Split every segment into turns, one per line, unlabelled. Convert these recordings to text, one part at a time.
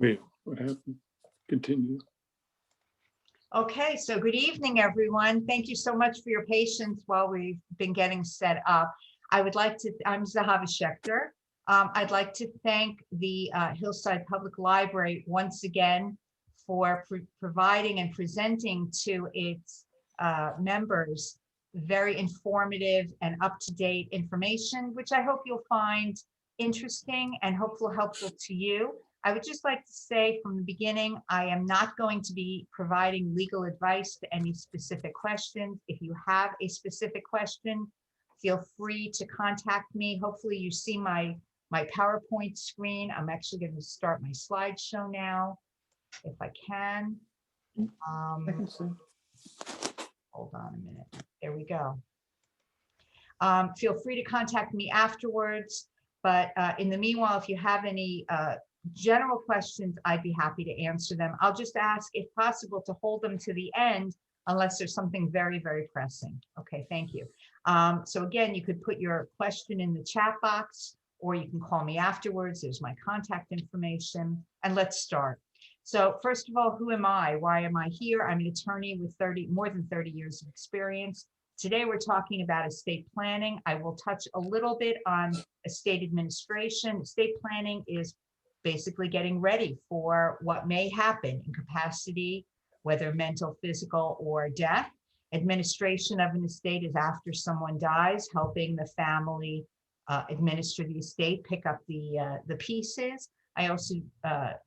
Wait, what happened? Continue.
Okay, so good evening, everyone. Thank you so much for your patience while we've been getting set up. I'm Zahava Schechter. I'd like to thank the Hillside Public Library once again for providing and presenting to its members very informative and up-to-date information, which I hope you'll find interesting and helpful to you. I would just like to say from the beginning, I am not going to be providing legal advice to any specific questions. If you have a specific question, feel free to contact me. Hopefully you see my PowerPoint screen. I'm actually going to start my slideshow now, if I can.
I can see.
Hold on a minute. There we go. Feel free to contact me afterwards. But in the meanwhile, if you have any general questions, I'd be happy to answer them. I'll just ask, if possible, to hold them to the end unless there's something very, very pressing. Okay, thank you. So again, you could put your question in the chat box, or you can call me afterwards. There's my contact information, and let's start. So first of all, who am I? Why am I here? I'm an attorney with more than 30 years of experience. Today, we're talking about estate planning. I will touch a little bit on estate administration. Estate planning is basically getting ready for what may happen: incapacity, whether mental, physical, or death. Administration of an estate is after someone dies, helping the family administer the estate, pick up the pieces. I also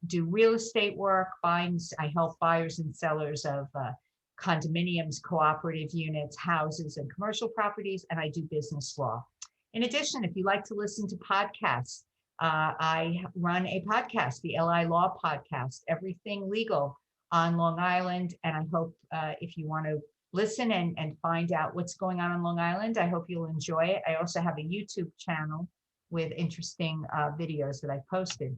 do real estate work. I help buyers and sellers of condominiums, cooperative units, houses, and commercial properties, and I do business law. In addition, if you like to listen to podcasts, I run a podcast, the LI Law Podcast, everything legal on Long Island. And I hope if you want to listen and find out what's going on Long Island, I hope you'll enjoy it. I also have a YouTube channel with interesting videos that I posted.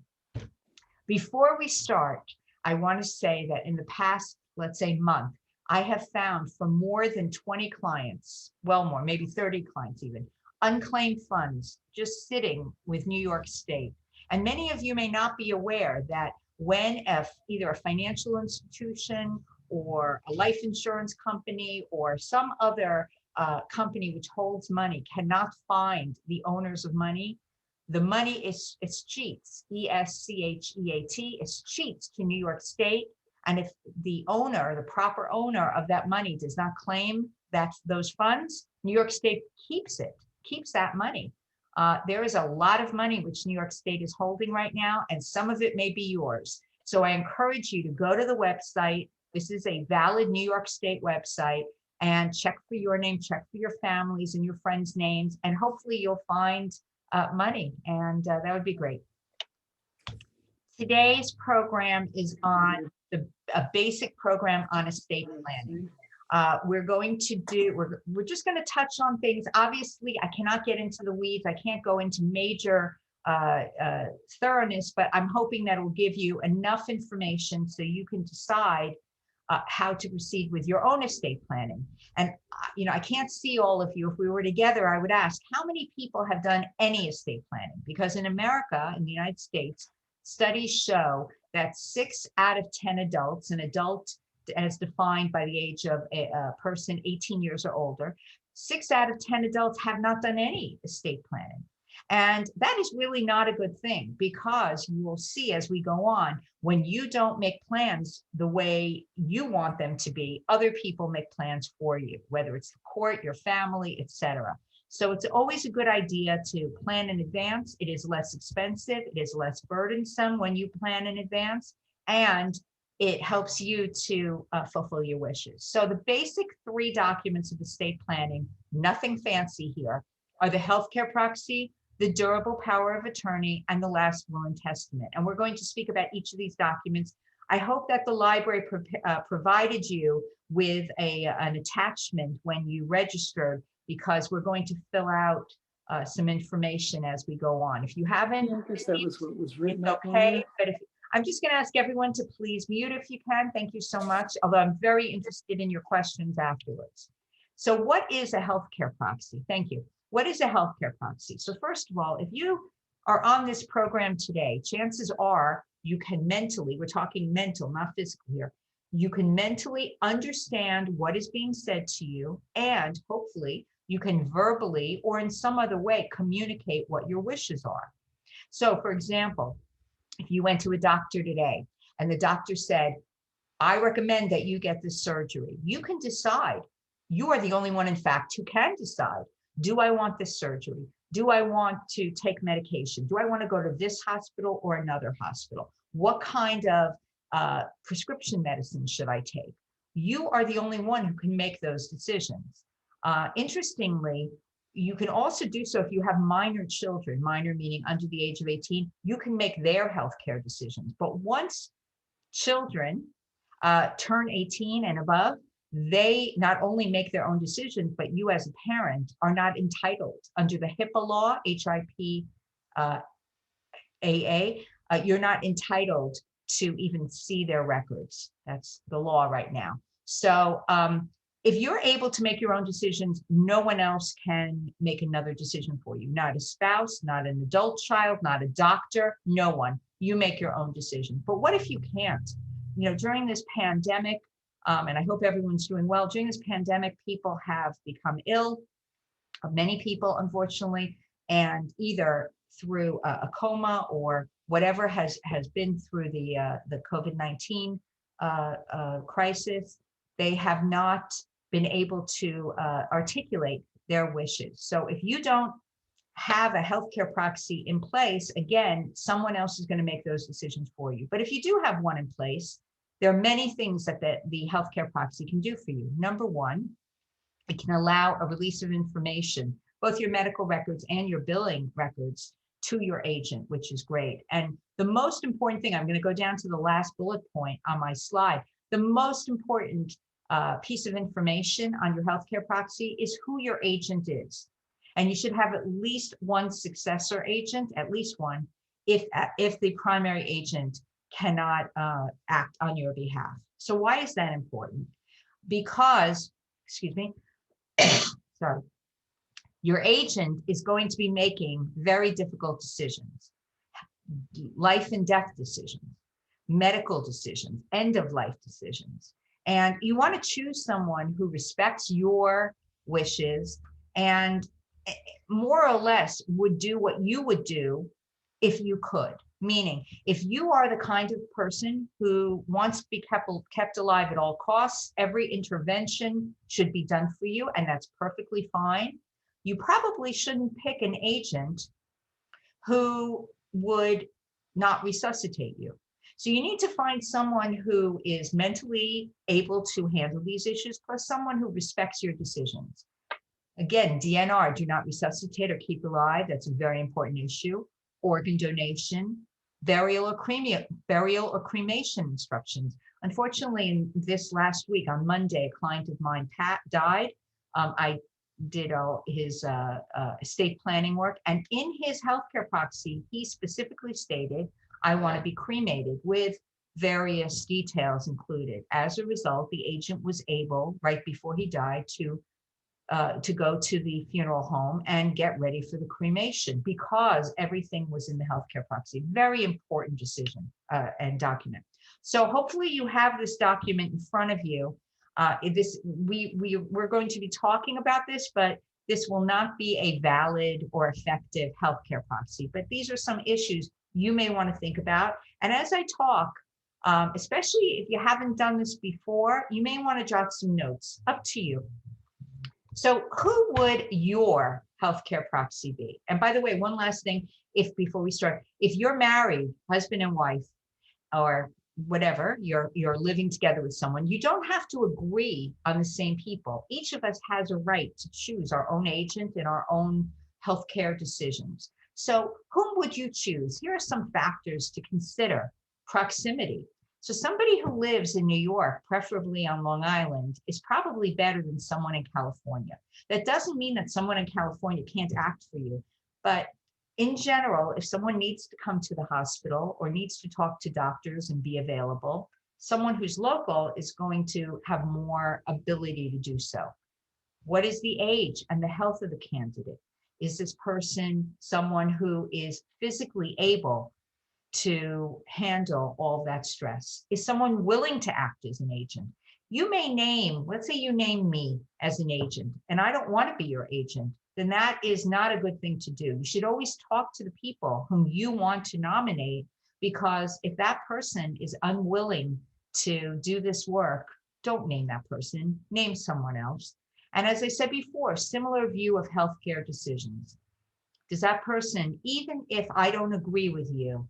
Before we start, I want to say that in the past, let's say month, I have found for more than 20 clients, well more, maybe 30 clients even, unclaimed funds just sitting with New York State. And many of you may not be aware that when either a financial institution or a life insurance company or some other company which holds money cannot find the owners of money, the money is cheats, ESCHEAT, it's cheats to New York State. And if the owner, the proper owner of that money does not claim those funds, New York State keeps that money. There is a lot of money which New York State is holding right now, and some of it may be yours. So I encourage you to go to the website. This is a valid New York State website, and check for your name, check for your families and your friends' names, and hopefully you'll find money, and that would be great. Today's program is on a basic program on estate planning. We're just going to touch on things. Obviously, I cannot get into the weeds. I can't go into major thoroughness, but I'm hoping that it will give you enough information so you can decide how to proceed with your own estate planning. And I can't see all of you. If we were together, I would ask, how many people have done any estate planning? Because in America, in the United States, studies show that 6 out of 10 adults, an adult as defined by the age of a person 18 years or older, 6 out of 10 adults have not done any estate planning. And that is really not a good thing, because you will see as we go on, when you don't make plans the way you want them to be, other people make plans for you, whether it's the court, your family, etc. So it's always a good idea to plan in advance. It is less expensive, it is less burdensome when you plan in advance, and it helps you to fulfill your wishes. So the basic 3 documents of estate planning, nothing fancy here, are the healthcare proxy, the durable power of attorney, and the last will and testament. And we're going to speak about each of these documents. I hope that the library provided you with an attachment when you registered, because we're going to fill out some information as we go on. If you haven't,
Yeah, I guess that was what was written up on
okay,
there.
but I'm just going to ask everyone to please mute if you can. Thank you so much, although I'm very interested in your questions afterwards. So what is a healthcare proxy? Thank you. What is a healthcare proxy? So first of all, if you are on this program today, chances are you can mentally, we're talking mental, not physical here, you can mentally understand what is being said to you, and hopefully you can verbally or in some other way communicate what your wishes are. So for example, if you went to a doctor today and the doctor said, I recommend that you get this surgery, you can decide. You are the only one, in fact, who can decide. Do I want this surgery? Do I want to take medication? Do I want to go to this hospital or another hospital? What kind of prescription medicine should I take? You are the only one who can make those decisions. Interestingly, you can also do so if you have minor children, minor meaning under the age of 18, you can make their healthcare decisions. But once children turn 18 and above, they not only make their own decisions, but you as a parent are not entitled under the HIPAA law, HIPAA, you're not entitled to even see their records. That's the law right now. So if you're able to make your own decisions, no one else can make another decision for you. Not a spouse, not an adult child, not a doctor, no one. You make your own decision. But what if you can't? You know, during this pandemic, and I hope everyone's doing well, during this pandemic, people have become ill, many people, unfortunately, and either through a coma or whatever has been through the COVID-19 crisis, they have not been able to articulate their wishes. So if you don't have a healthcare proxy in place, again, someone else is going to make those decisions for you. But if you do have one in place, there are many things that the healthcare proxy can do for you. Number one, it can allow a release of information, both your medical records and your billing records, to your agent, which is great. And the most important thing, I'm going to go down to the last bullet point on my slide. The most important piece of information on your healthcare proxy is who your agent is. And you should have at least one successor agent, at least one, if the primary agent cannot act on your behalf. So why is that important? Because, excuse me, sorry, your agent is going to be making very difficult decisions, life and death decisions, medical decisions, end of life decisions. And you want to choose someone who respects your wishes and more or less would do what you would do if you could. Meaning, if you are the kind of person who wants to be kept alive at all costs, every intervention should be done for you, and that's perfectly fine. You probably shouldn't pick an agent who would not resuscitate you. So you need to find someone who is mentally able to handle these issues, plus someone who respects your decisions. Again, DNR, do not resuscitate or keep alive. That's a very important issue. Organ donation, burial or cremation instructions. Unfortunately, in this last week on Monday, a client of mine, Pat, died. I did his estate planning work, and in his healthcare proxy, he specifically stated, I want to be cremated, with various details included. As a result, the agent was able, right before he died, to go to the funeral home and get ready for the cremation because everything was in the healthcare proxy. Very important decision and document. So hopefully you have this document in front of you. We're going to be talking about this, but this will not be a valid or effective healthcare proxy. But these are some issues you may want to think about. And as I talk, especially if you haven't done this before, you may want to jot some notes. Up to you. So who would your healthcare proxy be? And by the way, one last thing, before we start, if you're married, husband and wife, or whatever, you're living together with someone, you don't have to agree on the same people. Each of us has a right to choose our own agent and our own healthcare decisions. So whom would you choose? Here are some factors to consider. Proximity. So somebody who lives in New York, preferably on Long Island, is probably better than someone in California. That doesn't mean that someone in California can't act for you, but in general, if someone needs to come to the hospital or needs to talk to doctors and be available, someone who's local is going to have more ability to do so. What is the age and the health of the candidate? Is this person someone who is physically able to handle all that stress? Is someone willing to act as an agent? You may name, let's say you name me as an agent, and I don't want to be your agent, then that is not a good thing to do. You should always talk to the people whom you want to nominate, because if that person is unwilling to do this work, don't name that person, name someone else. And as I said before, similar view of healthcare decisions. Does that person, even if I don't agree with you,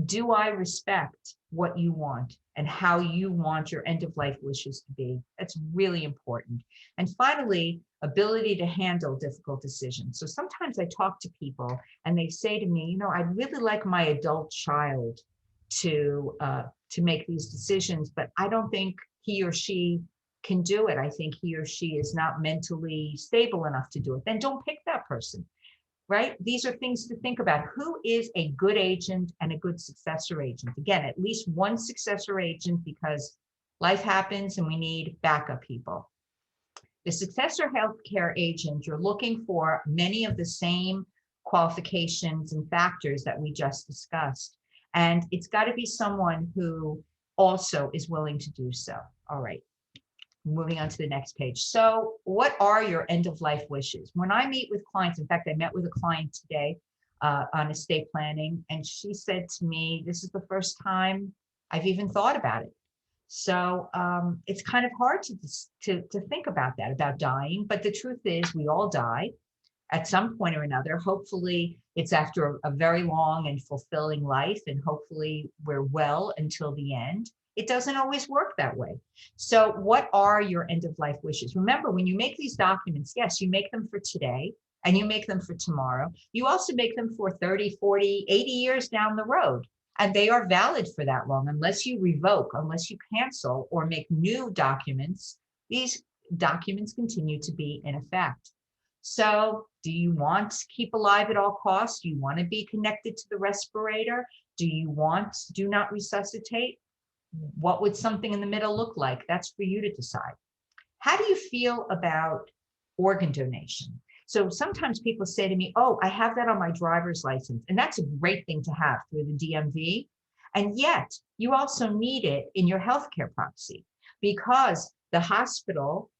do I respect what you want and how you want your end of life wishes to be? That's really important. And finally, ability to handle difficult decisions. So sometimes I talk to people and they say to me, you know, I'd really like my adult child to make these decisions, but I don't think he or she can do it. I think he or she is not mentally stable enough to do it. Then don't pick that person. Right? These are things to think about. Who is a good agent and a good successor agent? Again, at least one successor agent, because life happens and we need backup people. The successor healthcare agent, you're looking for many of the same qualifications and factors that we just discussed. And it's got to be someone who also is willing to do so. All right. Moving on to the next page. So what are your end of life wishes? When I meet with clients, in fact, I met with a client today on estate planning, and she said to me, this is the first time I've even thought about it. So it's kind of hard to think about that, about dying. But the truth is we all die at some point or another. Hopefully it's after a very long and fulfilling life, and hopefully we're well until the end. It doesn't always work that way. So what are your end of life wishes? Remember, when you make these documents, yes, you make them for today and you make them for tomorrow. You also make them for 30, 40, 80 years down the road. And they are valid for that long, unless you revoke, unless you cancel or make new documents. These documents continue to be in effect. So do you want to keep alive at all costs? Do you want to be connected to the respirator? Do you want do not resuscitate? What would something in the middle look like? That's for you to decide. How do you feel about organ donation? So sometimes people say to me, oh, I have that on my driver's license. And that's a great thing to have through the DMV. And yet you also need it in your healthcare proxy, because the hospital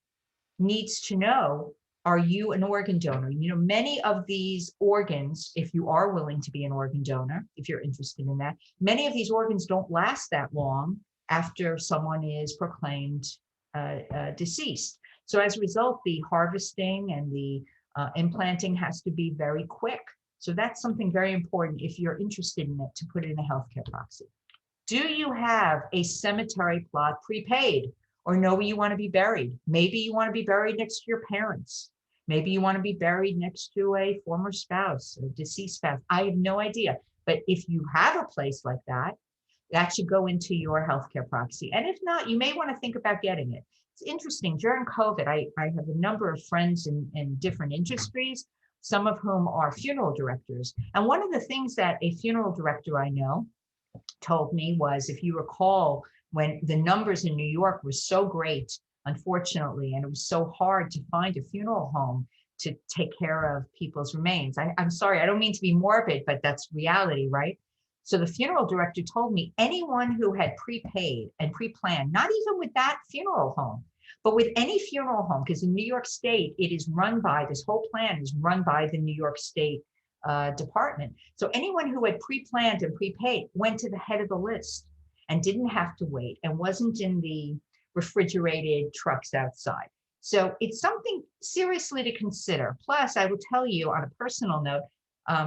needs to know, are you an organ donor? You know, many of these organs, if you are willing to be an organ donor, if you're interested in that, many of these organs don't last that long after someone is proclaimed deceased. So as a result, the harvesting and the implanting has to be very quick. So that's something very important if you're interested in it, to put in a healthcare proxy. Do you have a cemetery plot prepaid, or know where you want to be buried? Maybe you want to be buried next to your parents. Maybe you want to be buried next to a former spouse, a deceased spouse. I have no idea. But if you have a place like that, that should go into your healthcare proxy. And if not, you may want to think about getting it. It's interesting. During COVID, I have a number of friends in different industries, some of whom are funeral directors. And one of the things that a funeral director I know told me was, if you recall, when the numbers in New York were so great, unfortunately, and it was so hard to find a funeral home to take care of people's remains. I'm sorry, I don't mean to be morbid, but that's reality, right? So the funeral director told me anyone who had prepaid and pre-planned, not even with that funeral home, but with any funeral home, because in New York State, it is run by, this whole plan is run by the New York State department. So anyone who had pre-planned and prepaid went to the head of the list and didn't have to wait and wasn't in the refrigerated trucks outside. So it's something seriously to consider. Plus, I will tell you on a personal note,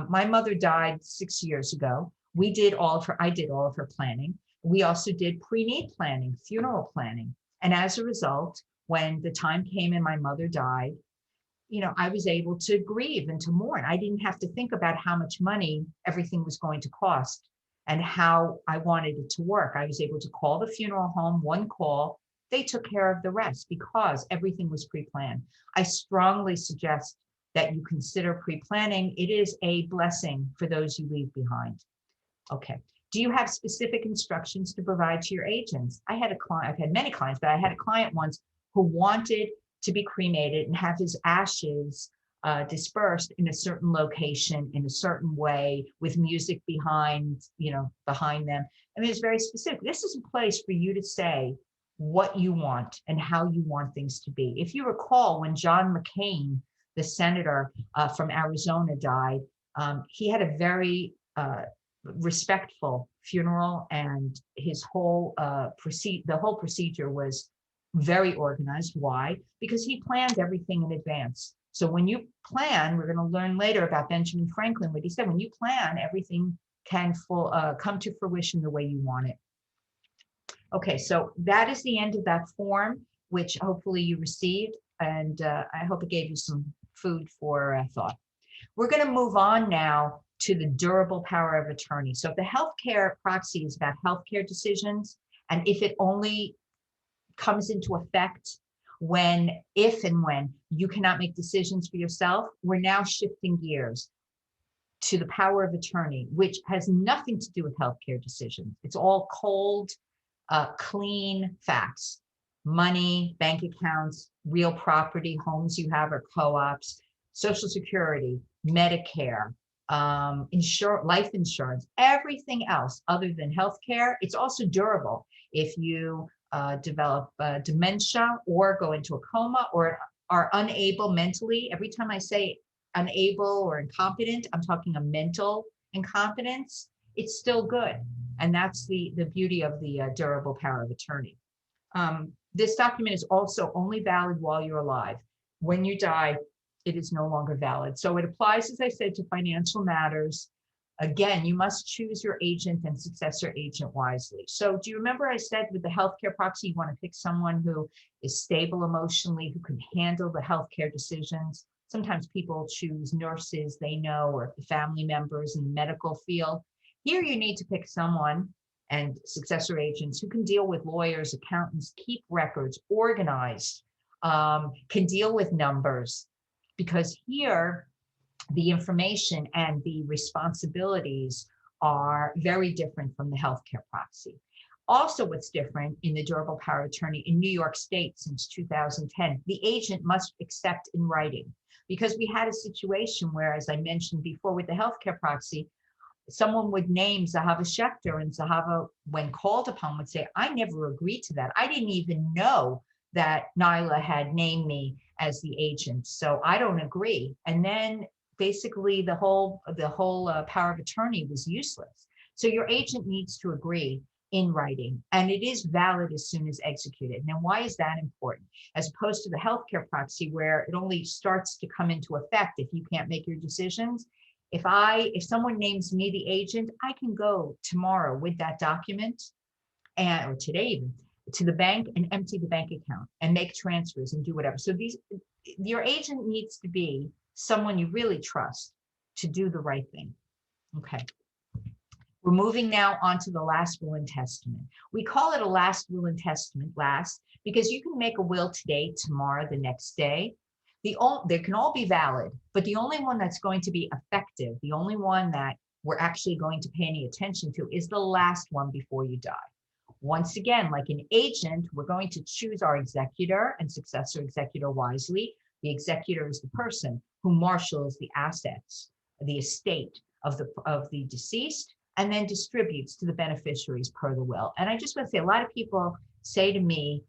my mother died 6 years ago. I did all of her planning. We also did pre-need planning, funeral planning. And as a result, when the time came and my mother died, you know, I was able to grieve and to mourn. I didn't have to think about how much money everything was going to cost and how I wanted it to work. I was able to call the funeral home, one call. They took care of the rest because everything was pre-planned. I strongly suggest that you consider pre-planning. It is a blessing for those you leave behind. Okay. Do you have specific instructions to provide to your agents? I had a client, I've had many clients, but I had a client once who wanted to be cremated and have his ashes dispersed in a certain location, in a certain way, with music behind, behind them. I mean, it's very specific. This is a place for you to say what you want and how you want things to be. If you recall, when John McCain, the senator from Arizona, died, he had a very respectful funeral, and his whole the whole procedure was very organized. Why? Because he planned everything in advance. So when you plan, we're going to learn later about Benjamin Franklin, what he said, when you plan, everything can come to fruition the way you want it. Okay, so that is the end of that form, which hopefully you received, and I hope it gave you some food for thought. We're going to move on now to the durable power of attorney. So if the healthcare proxy is about healthcare decisions, and if it only comes into effect if and when you cannot make decisions for yourself, we're now shifting gears to the power of attorney, which has nothing to do with healthcare decisions. It's all cold, clean facts: money, bank accounts, real property, homes you have or co-ops, Social Security, Medicare, life insurance, everything else other than healthcare. It's also durable. If you develop dementia or go into a coma or are unable mentally, every time I say unable or incompetent, I'm talking a mental incompetence, it's still good. And that's the beauty of the durable power of attorney. This document is also only valid while you're alive. When you die, it is no longer valid. So it applies, as I said, to financial matters. Again, you must choose your agent and successor agent wisely. So do you remember I said with the healthcare proxy, you want to pick someone who is stable emotionally, who can handle the healthcare decisions? Sometimes people choose nurses they know or family members in the medical field. Here you need to pick someone and successor agents who can deal with lawyers, accountants, keep records, organized, can deal with numbers, because here the information and the responsibilities are very different from the healthcare proxy. Also, what's different in the durable power of attorney in New York State since 2010, the agent must accept in writing, because we had a situation where, as I mentioned before with the healthcare proxy, someone would name Zahava Schechter, and Zahava, when called upon, would say, I never agreed to that. I didn't even know that Nyla had named me as the agent, so I don't agree. And then basically the whole power of attorney was useless. So your agent needs to agree in writing, and it is valid as soon as executed. Now, why is that important? As opposed to the healthcare proxy, where it only starts to come into effect if you can't make your decisions. If someone names me the agent, I can go tomorrow with that document, or today even, to the bank and empty the bank account and make transfers and do whatever. So your agent needs to be someone you really trust to do the right thing. Okay. We're moving now on to the last will and testament. We call it a last will and testament, because you can make a will today, tomorrow, the next day. They can all be valid, but the only one that's going to be effective, the only one that we're actually going to pay any attention to, is the last one before you die. Once again, like an agent, we're going to choose our executor and successor executor wisely. The executor is the person who marshals the assets, the estate of the deceased, and then distributes to the beneficiaries per the will. And I just want to say, a lot of people say to me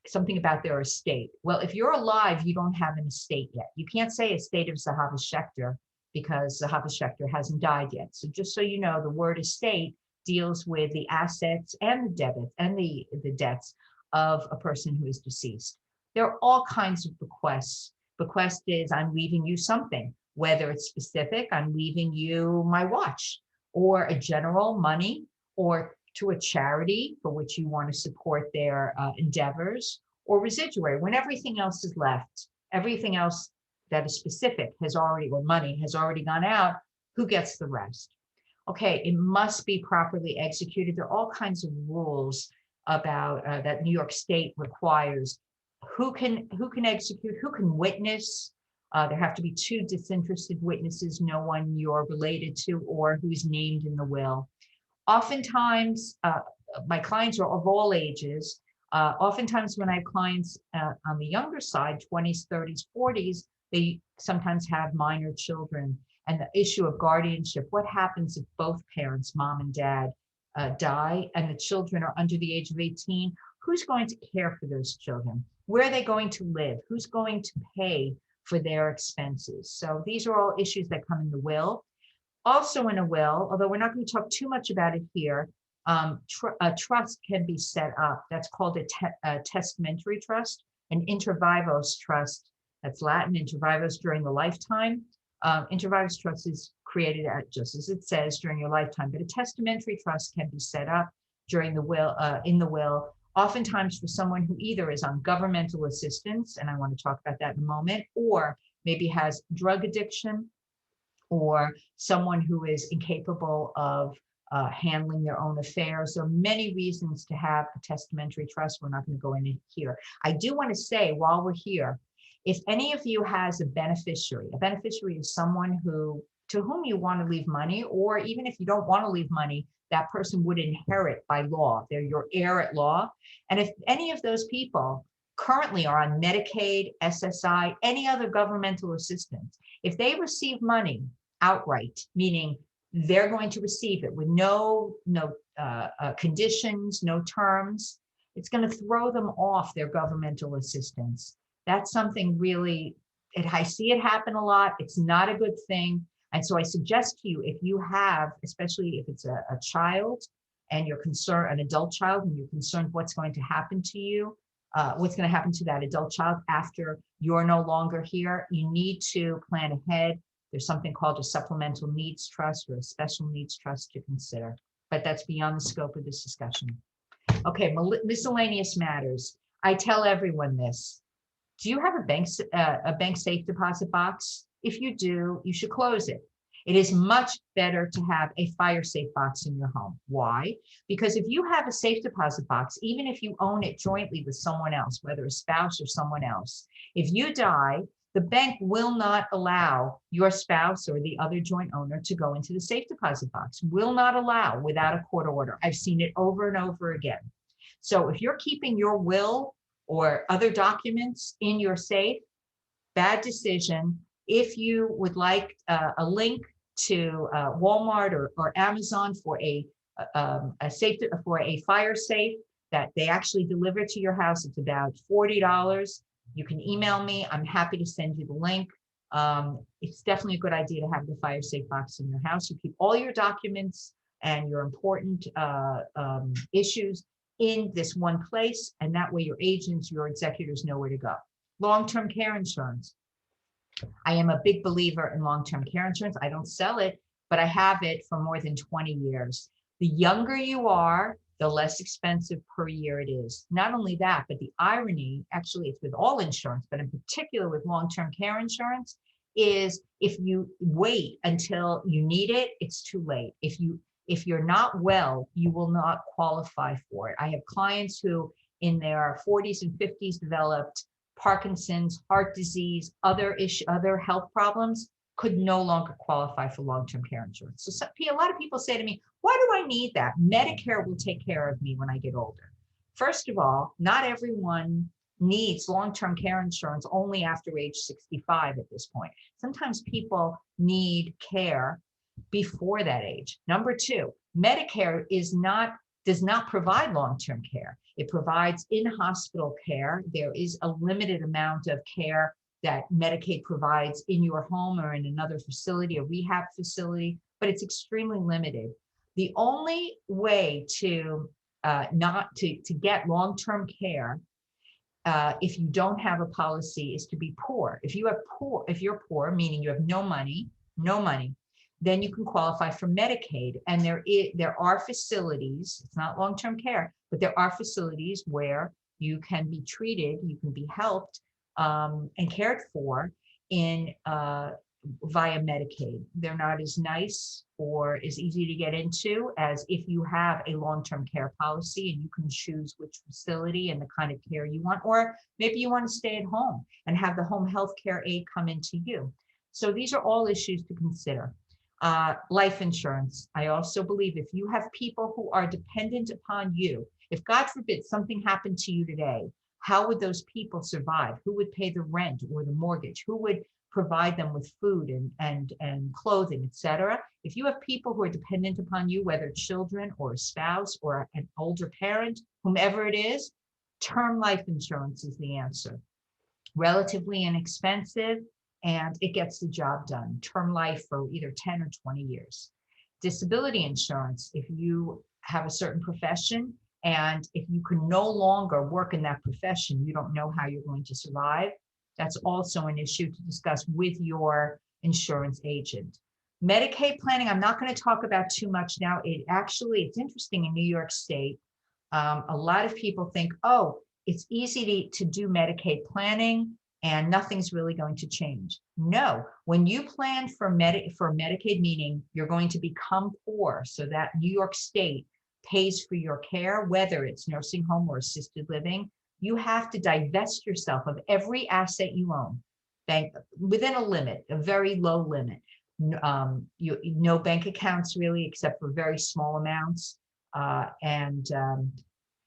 something about their estate. Well, if you're alive, you don't have an estate yet. You can't say estate of Zahava Schechter because Zahava Schechter hasn't died yet. So just so you know, the word estate deals with the assets and the debits and the debts of a person who is deceased. There are all kinds of bequests. Bequest is, I'm leaving you something, whether it's specific, I'm leaving you my watch, or a general money, or to a charity for which you want to support their endeavors, or residuary, when everything else is left, everything else that is specific or money has already gone out, who gets the rest? Okay, it must be properly executed. There are all kinds of rules about that New York State requires. Who can execute, who can witness. There have to be 2 disinterested witnesses, no one you're related to or who's named in the will. Oftentimes, my clients are of all ages. Oftentimes when I have clients on the younger side, 20s, 30s, 40s, they sometimes have minor children. And the issue of guardianship, what happens if both parents, mom and dad, die and the children are under the age of 18? Who's going to care for those children? Where are they going to live? Who's going to pay for their expenses? So these are all issues that come in the will. Also in a will, although we're not going to talk too much about it here, a trust can be set up. That's called a testamentary trust, an inter vivos trust. That's Latin, inter vivos, during the lifetime. Inter vivos trust is created just as it says, during your lifetime, but a testamentary trust can be set up during the will, in the will, oftentimes for someone who either is on governmental assistance, and I want to talk about that in a moment, or maybe has drug addiction, or someone who is incapable of handling their own affairs. There are many reasons to have a testamentary trust. We're not going to go into here. I do want to say while we're here, if any of you has a beneficiary is someone to whom you want to leave money, or even if you don't want to leave money, that person would inherit by law. They're your heir at law. And if any of those people currently are on Medicaid, SSI, any other governmental assistance, if they receive money outright, meaning they're going to receive it with no conditions, no terms, it's going to throw them off their governmental assistance. That's something really, I see it happen a lot. It's not a good thing. And so I suggest to you, if you have, especially if it's a child and you're concerned, an adult child, and you're concerned what's going to happen to you, what's going to happen to that adult child after you're no longer here, you need to plan ahead. There's something called a supplemental needs trust or a special needs trust to consider, but that's beyond the scope of this discussion. Okay, miscellaneous matters. I tell everyone this. Do you have a bank safe deposit box? If you do, you should close it. It is much better to have a fire safe box in your home. Why? Because if you have a safe deposit box, even if you own it jointly with someone else, whether a spouse or someone else, if you die, the bank will not allow your spouse or the other joint owner to go into the safe deposit box, will not allow without a court order. I've seen it over and over again. So if you're keeping your will or other documents in your safe, bad decision. If you would like a link to Walmart or Amazon for a fire safe that they actually deliver to your house, it's about $40. You can email me. I'm happy to send you the link. It's definitely a good idea to have the fire safe box in your house. You keep all your documents and your important issues in this one place, and that way your agents, your executors know where to go. Long-term care insurance. I am a big believer in long-term care insurance. I don't sell it, but I have it for more than 20 years. The younger you are, the less expensive per year it is. Not only that, but the irony, actually it's with all insurance, but in particular with long-term care insurance, is if you wait until you need it, it's too late. If you're not well, you will not qualify for it. I have clients who in their 40s and 50s developed Parkinson's, heart disease, other health problems, could no longer qualify for long-term care insurance. So a lot of people say to me, why do I need that? Medicare will take care of me when I get older. First of all, not everyone needs long-term care insurance only after age 65 at this point. Sometimes people need care before that age. Number two, Medicare does not provide long-term care. It provides in-hospital care. There is a limited amount of care that Medicaid provides in your home or in another facility, a rehab facility, but it's extremely limited. The only way to get long-term care if you don't have a policy is to be poor. If you're poor, meaning you have no money, then you can qualify for Medicaid. And there are facilities, it's not long-term care, but there are facilities where you can be treated, you can be helped and cared for via Medicaid. They're not as nice or as easy to get into as if you have a long-term care policy and you can choose which facility and the kind of care you want, or maybe you want to stay at home and have the home health care aide come into you. So these are all issues to consider. Life insurance. I also believe if you have people who are dependent upon you, if God forbid something happened to you today, how would those people survive? Who would pay the rent or the mortgage? Who would provide them with food and clothing, etc.? If you have people who are dependent upon you, whether children or a spouse or an older parent, whomever it is, term life insurance is the answer. Relatively inexpensive, and it gets the job done. Term life for either 10 or 20 years. Disability insurance, if you have a certain profession and if you can no longer work in that profession, you don't know how you're going to survive, that's also an issue to discuss with your insurance agent. Medicaid planning, I'm not going to talk about too much now. It's interesting in New York State. A lot of people think, oh, it's easy to do Medicaid planning and nothing's really going to change. No, when you plan for Medicaid, meaning you're going to become poor so that New York State pays for your care, whether it's nursing home or assisted living, you have to divest yourself of every asset you own, within a limit, a very low limit. No bank accounts really, except for very small amounts, and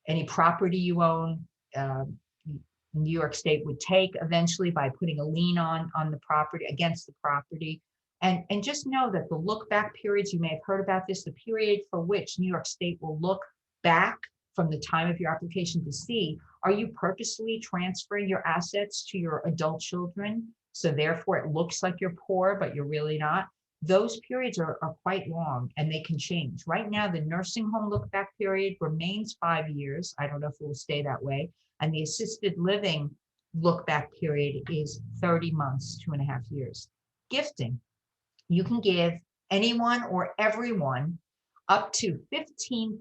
any property you own, New York State would take eventually by putting a lien on the property, against the property. And just know that the look back periods, you may have heard about this, the period for which New York State will look back from the time of your application to see, are you purposely transferring your assets to your adult children? So therefore it looks like you're poor, but you're really not. Those periods are quite long and they can change. Right now, the nursing home look back period remains 5 years. I don't know if it will stay that way. And the assisted living look back period is 30 months, 2.5 years. Gifting, you can give anyone or everyone up to $15,000,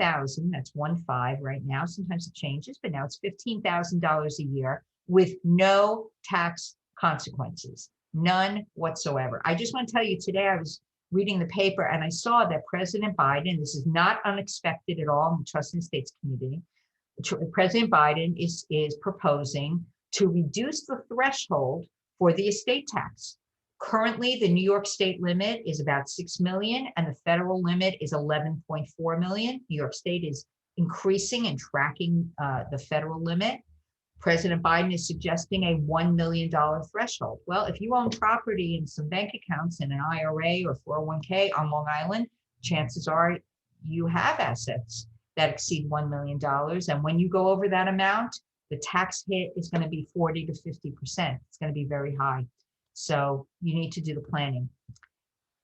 that's 1.5 right now. Sometimes it changes, but now it's $15,000 a year with no tax consequences, none whatsoever. I just want to tell you, today I was reading the paper and I saw that President Biden, this is not unexpected at all in the trust and estates community, President Biden is proposing to reduce the threshold for the estate tax. Currently, the New York State limit is about 6 million and the federal limit is 11.4 million. New York State is increasing and tracking the federal limit. President Biden is suggesting a $1 million threshold. Well, if you own property and some bank accounts in an IRA or 401k on Long Island, chances are you have assets that exceed $1 million. And when you go over that amount, the tax hit is going to be 40 to 50%. It's going to be very high. So you need to do the planning.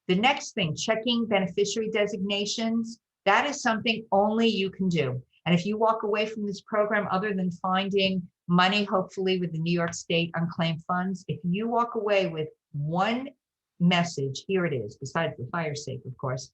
The next thing, checking beneficiary designations, that is something only you can do. And if you walk away from this program, other than finding money, hopefully with the New York State unclaimed funds, if you walk away with one message, here it is, besides the fire safe, of course,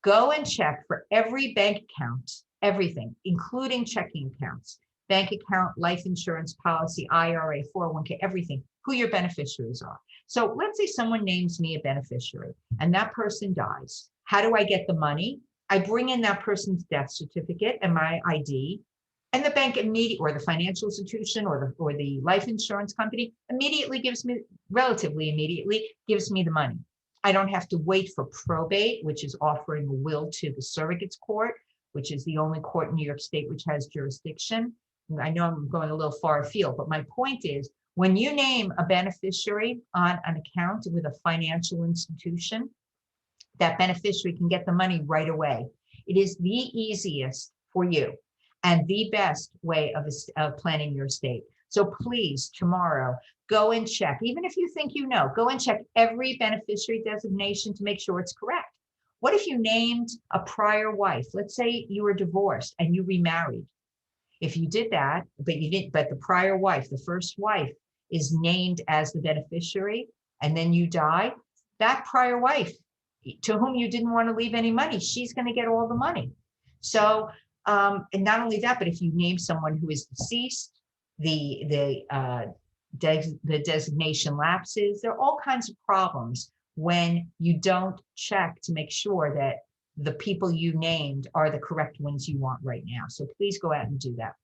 go and check for every bank account, everything, including checking accounts, bank account, life insurance policy, IRA, 401k, everything, who your beneficiaries are. So let's say someone names me a beneficiary and that person dies. How do I get the money? I bring in that person's death certificate and my ID, and the bank immediately, or the financial institution or the life insurance company immediately gives me, relatively immediately, gives me the money. I don't have to wait for probate, which is offering a will to the surrogates court, which is the only court in New York State which has jurisdiction. I know I'm going a little far afield, but my point is, when you name a beneficiary on an account with a financial institution, that beneficiary can get the money right away. It is the easiest for you and the best way of planning your estate. So please, tomorrow, go and check. Even if you think you know, go and check every beneficiary designation to make sure it's correct. What if you named a prior wife? Let's say you were divorced and you remarried. If you did that, but you didn't, but the prior wife, the first wife, is named as the beneficiary, and then you die, that prior wife, to whom you didn't want to leave any money, she's going to get all the money. So, and not only that, but if you name someone who is deceased, the designation lapses. There are all kinds of problems when you don't check to make sure that the people you named are the correct ones you want right now. So please go out and do that.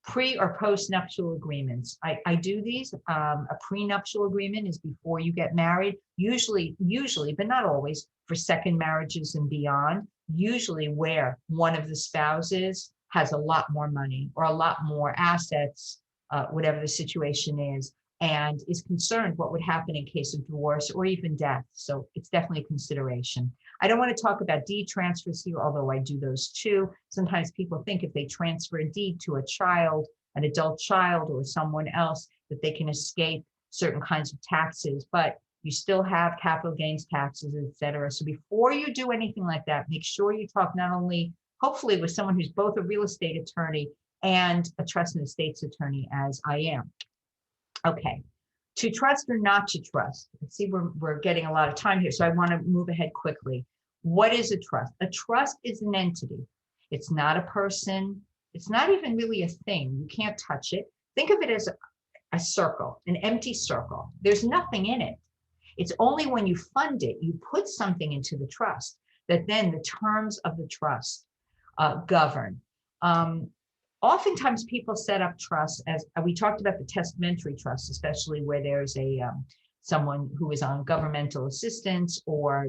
Pre or post nuptial agreements. I do these. A prenuptial agreement is before you get married, usually, but not always, for second marriages and beyond, usually where one of the spouses has a lot more money or a lot more assets, whatever the situation is, and is concerned what would happen in case of divorce or even death. So it's definitely a consideration. I don't want to talk about deed transfers here, although I do those too. Sometimes people think if they transfer a deed to a child, an adult child or someone else, that they can escape certain kinds of taxes, but you still have capital gains taxes, et cetera. So before you do anything like that, make sure you talk not only, hopefully, with someone who's both a real estate attorney and a trust and estates attorney, as I am. Okay. To trust or not to trust. Let's see, we're getting a lot of time here, so I want to move ahead quickly. What is a trust? A trust is an entity. It's not a person. It's not even really a thing. You can't touch it. Think of it as a circle, an empty circle. There's nothing in it. It's only when you fund it, you put something into the trust, that then the terms of the trust govern. Oftentimes people set up trusts, as we talked about the testamentary trust, especially where there's a someone who is on governmental assistance or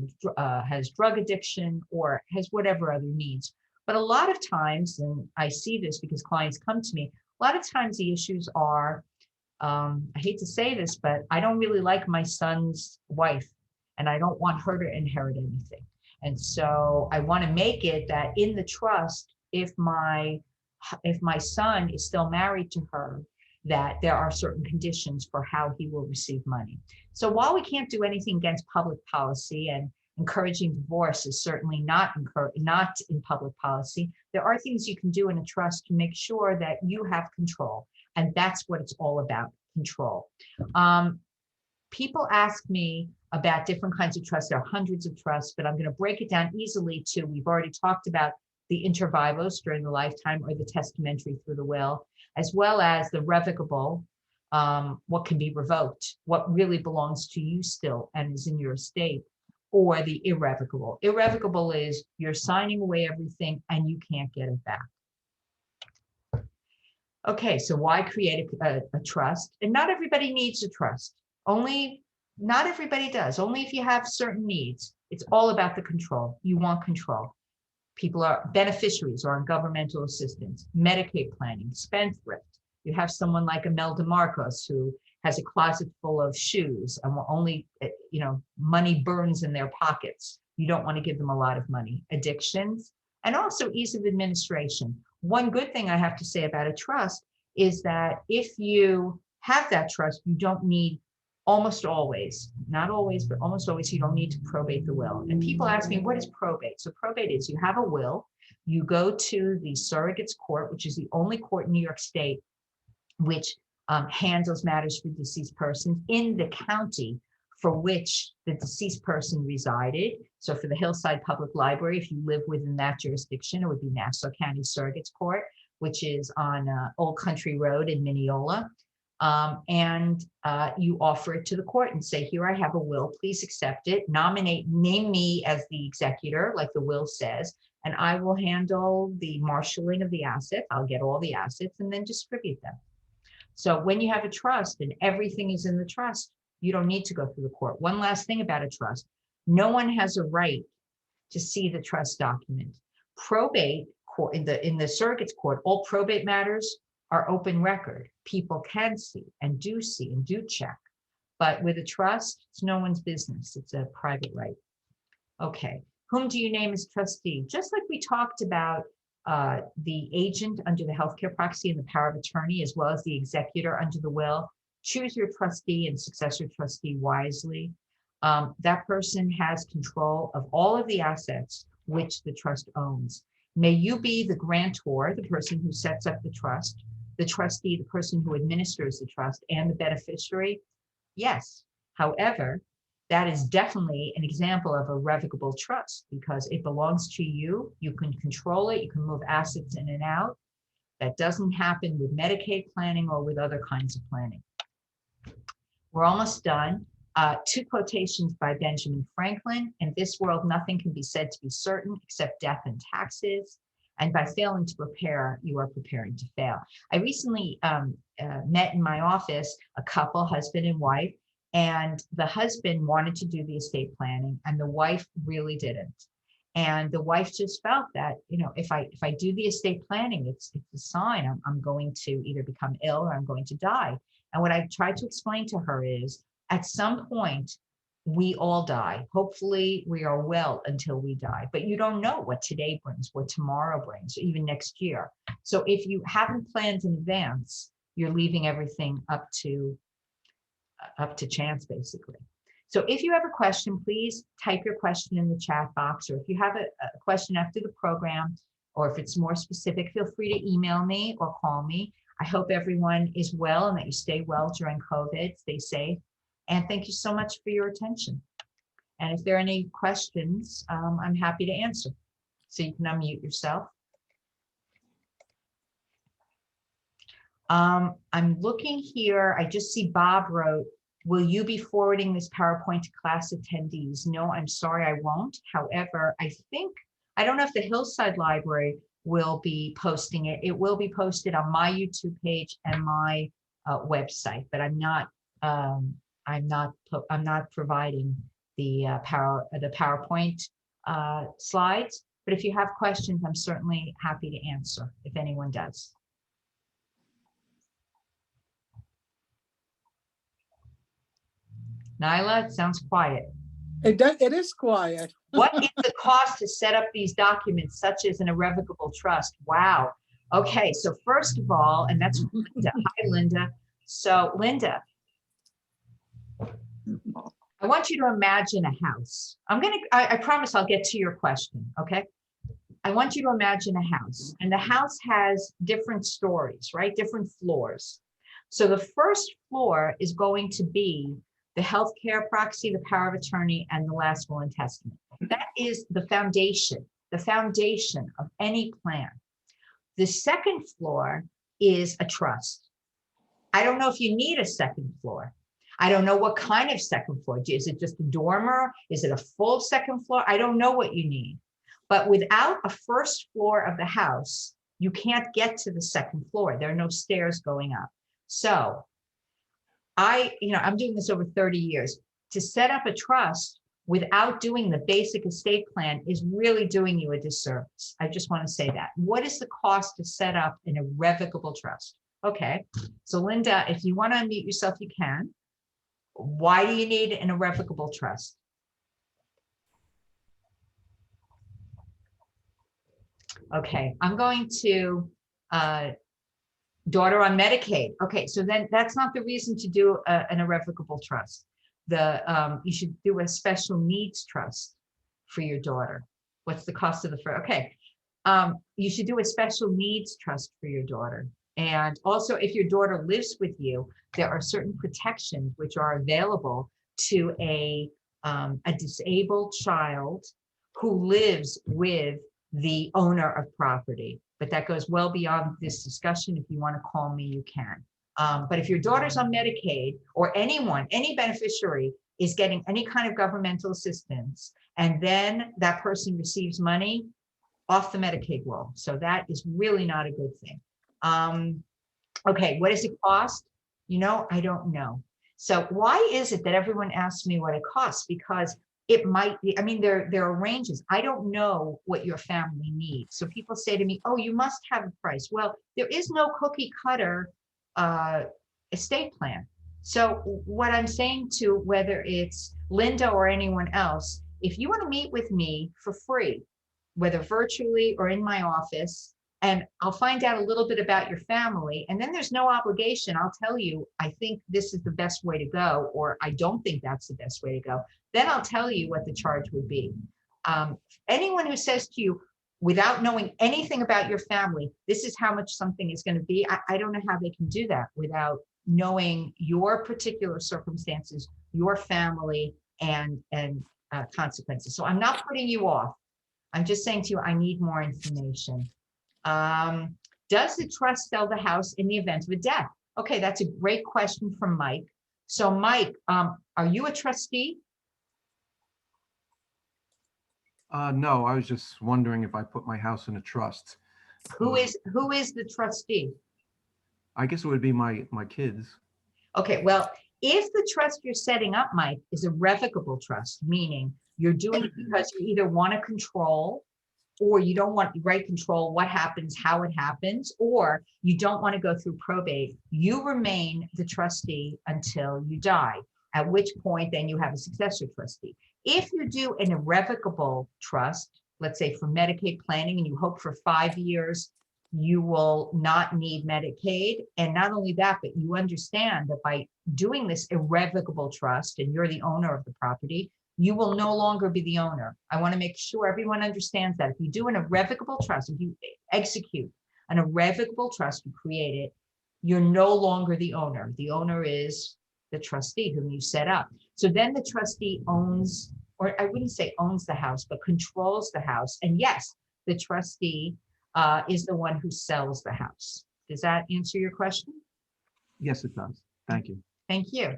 has drug addiction or has whatever other needs. But a lot of times, and I see this because clients come to me, a lot of times the issues are, I hate to say this, but I don't really like my son's wife and I don't want her to inherit anything. And so I want to make it that in the trust, if my son is still married to her, that there are certain conditions for how he will receive money. So while we can't do anything against public policy, and encouraging divorce is certainly not in public policy, there are things you can do in a trust to make sure that you have control. And that's what it's all about, control. People ask me about different kinds of trusts. There are hundreds of trusts, but I'm going to break it down easily to, we've already talked about the inter vivos during the lifetime, or the testamentary through the will, as well as the revocable, what can be revoked, what really belongs to you still and is in your estate, or the irrevocable. Irrevocable is you're signing away everything and you can't get it back. Okay, so why create a trust? And not everybody needs a trust. Not everybody does. Only if you have certain needs. It's all about the control. You want control. People are beneficiaries or on governmental assistance, Medicaid planning, spendthrift. You have someone like Imelda Marcos who has a closet full of shoes and will only, money burns in their pockets. You don't want to give them a lot of money. Addictions, and also ease of administration. One good thing I have to say about a trust is that if you have that trust, you don't need, almost always, not always, but almost always, you don't need to probate the will. And people ask me, what is probate? So probate is you have a will, you go to the surrogates court, which is the only court in New York State which handles matters for deceased persons in the county for which the deceased person resided. So for the Hillside Public Library, if you live within that jurisdiction, it would be Nassau County Surrogates Court, which is on Old Country Road in Mineola. You offer it to the court and say, here, I have a will, please accept it, name me as the executor, like the will says, and I will handle the marshaling of the assets. I'll get all the assets and then distribute them. So when you have a trust and everything is in the trust, you don't need to go through the court. One last thing about a trust, no one has a right to see the trust document. Probate court, in the surrogates court, all probate matters are open record. People can see and do check. But with a trust, it's no one's business. It's a private right. Okay, whom do you name as trustee? Just like we talked about the agent under the healthcare proxy and the power of attorney, as well as the executor under the will, choose your trustee and successor trustee wisely. That person has control of all of the assets which the trust owns. May you be the grantor, the person who sets up the trust, the trustee, the person who administers the trust, and the beneficiary? Yes. However, that is definitely an example of a revocable trust because it belongs to you. You can control it. You can move assets in and out. That doesn't happen with Medicaid planning or with other kinds of planning. We're almost done. Two quotations by Benjamin Franklin. In this world, nothing can be said to be certain except death and taxes. And by failing to prepare, you are preparing to fail. I recently met in my office a couple, husband and wife, and the husband wanted to do the estate planning and the wife really didn't. And the wife just felt that, you know, if I do the estate planning, it's a sign I'm going to either become ill or I'm going to die. And what I tried to explain to her is, at some point, we all die. Hopefully we are well until we die, but you don't know what today brings, what tomorrow brings, or even next year. So if you haven't planned in advance, you're leaving everything up to chance, basically. So if you have a question, please type your question in the chat box, or if you have a question after the program, or if it's more specific, feel free to email me or call me. I hope everyone is well and that you stay well during COVID, stay safe. And thank you so much for your attention. And if there are any questions, I'm happy to answer. So you can unmute yourself. I'm looking here. I just see Bob wrote, will you be forwarding this PowerPoint to class attendees? No, I'm sorry, I won't. However, I don't know if the Hillside Library will be posting it. It will be posted on my YouTube page and my website, but I'm not providing the PowerPoint slides. But if you have questions, I'm certainly happy to answer if anyone does. Nyla, it sounds quiet.
It is quiet.
What is the cost to set up these documents, such as an irrevocable trust? Wow. Okay, so first of all, and that's Linda. Hi, Linda. So, Linda, I want you to imagine a house. I promise I'll get to your question, okay? I want you to imagine a house, and the house has different stories, right? Different floors. So the first floor is going to be the healthcare proxy, the power of attorney, and the last will and testament. That is the foundation of any plan. The second floor is a trust. I don't know if you need a second floor. I don't know what kind of second floor. Is it just a dormer? Is it a full second floor? I don't know what you need. But without a first floor of the house, you can't get to the second floor. There are no stairs going up. So I'm doing this over 30 years. To set up a trust without doing the basic estate plan is really doing you a disservice. I just want to say that. What is the cost to set up an irrevocable trust? Okay, so Linda, if you want to unmute yourself, you can. Why do you need an irrevocable trust? Okay, I'm going to daughter on Medicaid. Okay, so then that's not the reason to do an irrevocable trust. You should do a special needs trust for your daughter. What's the cost of the first? Okay, you should do a special needs trust for your daughter. And also, if your daughter lives with you, there are certain protections which are available to a disabled child who lives with the owner of property. But that goes well beyond this discussion. If you want to call me, you can. But if your daughter's on Medicaid, or anyone, any beneficiary is getting any kind of governmental assistance, and then that person receives money, off the Medicaid roll. So that is really not a good thing. Okay, what does it cost? I don't know. So why is it that everyone asks me what it costs? Because it might be, there are ranges. I don't know what your family needs. So people say to me, oh, you must have a price. Well, there is no cookie cutter estate plan. So what I'm saying to whether it's Linda or anyone else, if you want to meet with me for free, whether virtually or in my office, and I'll find out a little bit about your family, and then there's no obligation. I'll tell you, I think this is the best way to go, or I don't think that's the best way to go. Then I'll tell you what the charge would be. Anyone who says to you, without knowing anything about your family, this is how much something is going to be, I don't know how they can do that without knowing your particular circumstances, your family, and consequences. So I'm not putting you off. I'm just saying to you, I need more information. Does the trust sell the house in the event of a death? Okay, that's a great question from Mike. So Mike, are you a trustee?
No, I was just wondering if I put my house in a trust,
Who is the trustee?
I guess it would be my kids.
Okay, well, if the trust you're setting up, Mike, is a revocable trust, meaning you're doing it because you either want to control or you don't want control what happens, how it happens, or you don't want to go through probate, you remain the trustee until you die, at which point then you have a successor trustee. If you do an irrevocable trust, let's say for Medicaid planning, and you hope for 5 years, you will not need Medicaid. And not only that, but you understand that by doing this irrevocable trust and you're the owner of the property, you will no longer be the owner. I want to make sure everyone understands that. If you do an irrevocable trust, if you execute an irrevocable trust, you create it, you're no longer the owner. The owner is the trustee whom you set up. So then the trustee owns, or I wouldn't say owns the house, but controls the house. And yes, the trustee is the one who sells the house. Does that answer your question?
Yes, it does. Thank you.
Thank you.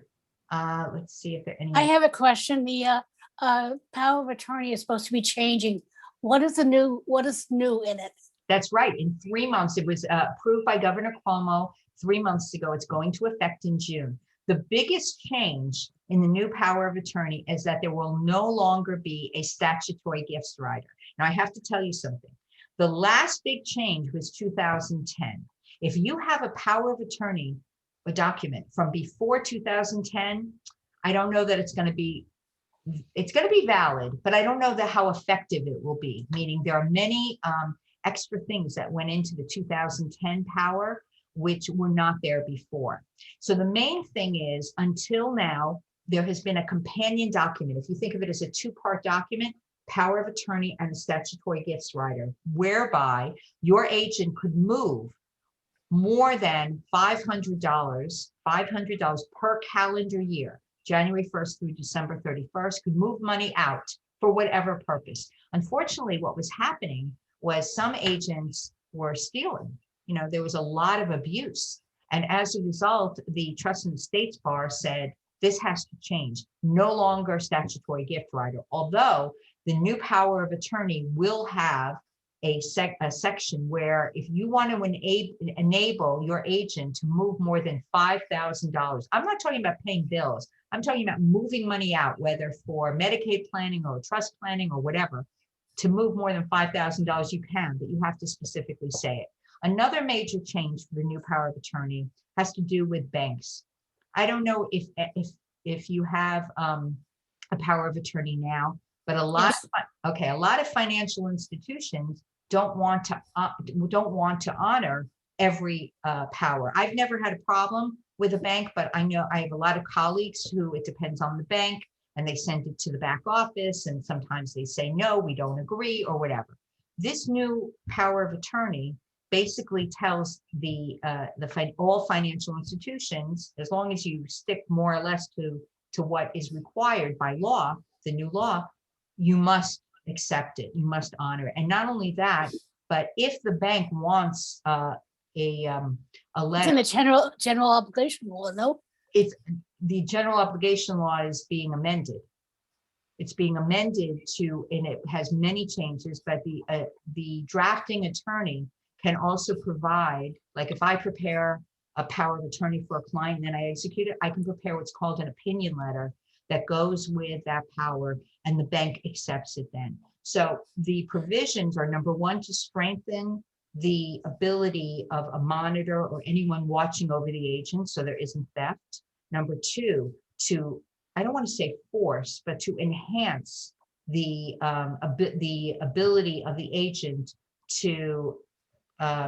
Let's see if there are any.
I have a question. The power of attorney is supposed to be changing. What is new in it?
That's right. In 3 months, it was approved by Governor Cuomo 3 months ago. It's going to effect in June. The biggest change in the new power of attorney is that there will no longer be a statutory gifts rider. Now, I have to tell you something. The last big change was 2010. If you have a power of attorney, a document from before 2010, I don't know that it's going to be valid, but I don't know how effective it will be, meaning there are many extra things that went into the 2010 power, which were not there before. So the main thing is, until now, there has been a companion document. If you think of it as a two-part document, power of attorney and a statutory gifts rider, whereby your agent could move more than $500 per calendar year, January 1st through December 31st, could move money out for whatever purpose. Unfortunately, what was happening was some agents were stealing. There was a lot of abuse. And as a result, the Trust and Estates Bar said, this has to change. No longer statutory gift rider, although the new power of attorney will have a section where if you want to enable your agent to move more than $5,000, I'm not talking about paying bills. I'm talking about moving money out, whether for Medicaid planning or trust planning or whatever. To move more than $5,000, you can, but you have to specifically say it. Another major change for the new power of attorney has to do with banks. I don't know if you have a power of attorney now, but a lot of financial institutions don't want to honor every power. I've never had a problem with a bank, but I know I have a lot of colleagues who it depends on the bank and they send it to the back office and sometimes they say, no, we don't agree or whatever. This new power of attorney basically tells all financial institutions, as long as you stick more or less to what is required by law, the new law, you must accept it, you must honor it. And not only that, but if the bank wants a letter.
It's in the general obligation law, no?
It's the general obligation law is being amended. It's being amended and it has many changes, but the drafting attorney can also provide, like if I prepare a power of attorney for a client and then I execute it, I can prepare what's called an opinion letter that goes with that power and the bank accepts it then. So the provisions are, number one, to strengthen the ability of a monitor or anyone watching over the agent so there isn't theft. Number two, I don't want to say force, but to enhance the ability of the agent to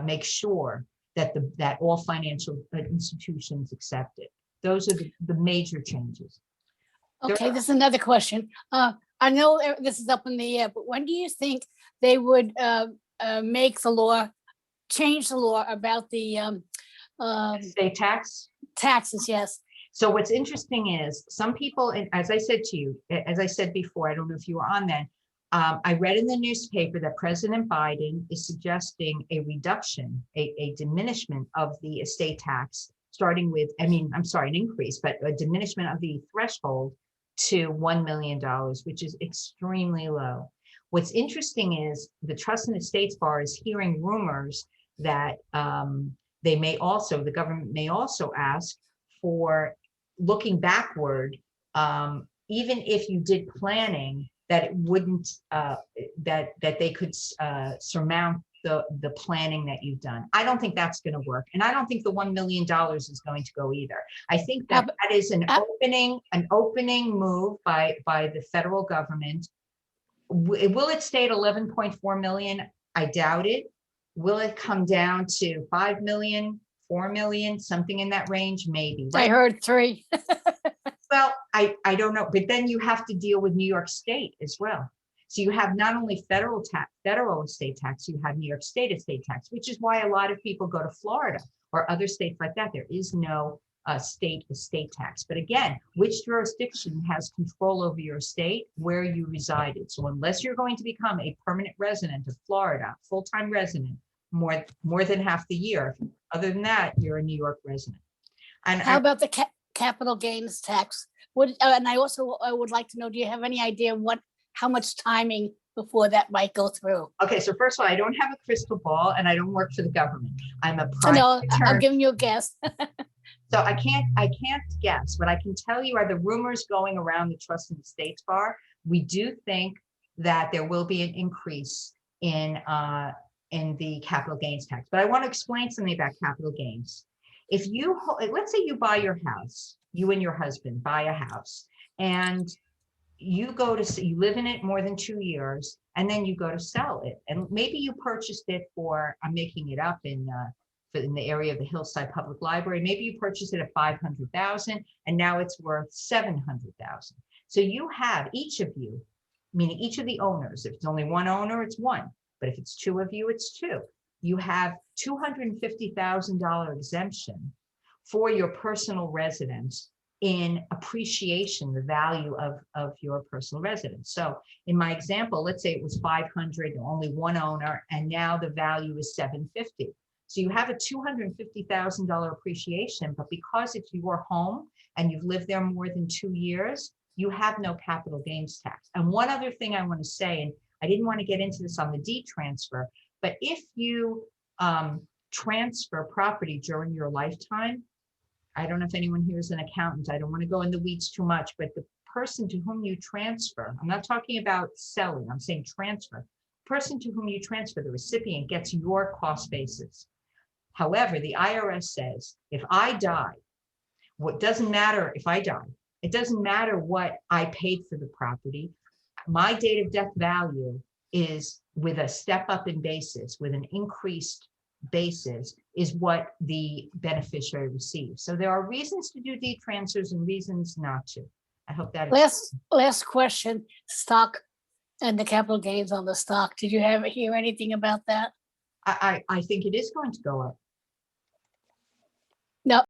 make sure that all financial institutions accept it. Those are the major changes.
Okay, this is another question. I know this is up in the air, but when do you think they would change the law about the
State tax?
taxes? Yes.
So what's interesting is some people, and as I said to you, as I said before, I don't know if you were on then, I read in the newspaper that President Biden is suggesting a reduction, a diminishment of the estate tax, starting with, an increase, but a diminishment of the threshold to $1 million, which is extremely low. What's interesting is the Trust and Estates Bar is hearing rumors that the government may also ask for looking backward, even if you did planning, that it wouldn't, that they could surmount the planning that you've done. I don't think that's going to work. And I don't think the $1 million is going to go either. I think that that is an opening move by the federal government. Will it stay at 11.4 million? I doubt it. Will it come down to 5 million, 4 million, something in that range? Maybe.
I heard 3.
Well, I don't know, but then you have to deal with New York State as well. So you have not only federal estate tax, you have New York State estate tax, which is why a lot of people go to Florida or other states like that. There is no state estate tax. But again, which jurisdiction has control over your estate, where you resided? So unless you're going to become a permanent resident of Florida, full-time resident, more than half the year, other than that, you're a New York resident. And
How about the capital gains tax? And I would like to know, do you have any idea how much timing before that might go through?
okay, so first of all, I don't have a crystal ball and I don't work for the government. I'm a
No,
private
I'm
attorney.
giving you a guess.
So I can't guess. What I can tell you are the rumors going around the Trust and Estates Bar. We do think that there will be an increase in the capital gains tax. But I want to explain something about capital gains. If you, let's say you buy your house, you and your husband buy a house, and you live in it more than 2 years, and then you go to sell it. And maybe you purchased it for, I'm making it up, in the area of the Hillside Public Library. Maybe you purchased it at $500,000 and now it's worth $700,000. So you have, each of you, meaning each of the owners, if it's only one owner, it's one. But if it's 2 of you, it's 2. You have $250,000 exemption for your personal residence in appreciation, the value of your personal residence. So in my example, let's say it was 500, only one owner, and now the value is 750. So you have a $250,000 appreciation, but because it's your home and you've lived there more than 2 years, you have no capital gains tax. And one other thing I want to say, and I didn't want to get into this on the deed transfer, but if you transfer property during your lifetime, I don't know if anyone here is an accountant. I don't want to go in the weeds too much, but the person to whom you transfer, I'm not talking about selling, I'm saying transfer. The person to whom you transfer, the recipient, gets your cost basis. However, the IRS says, if I die, what doesn't matter if I die, it doesn't matter what I paid for the property. My date of death value is, with a step up in basis, with an increased basis, is what the beneficiary receives. So there are reasons to do deed transfers and reasons not to. I hope that is.
Last question, stock and the capital gains on the stock. Did you hear anything about that?
I think it is going to go up.
No,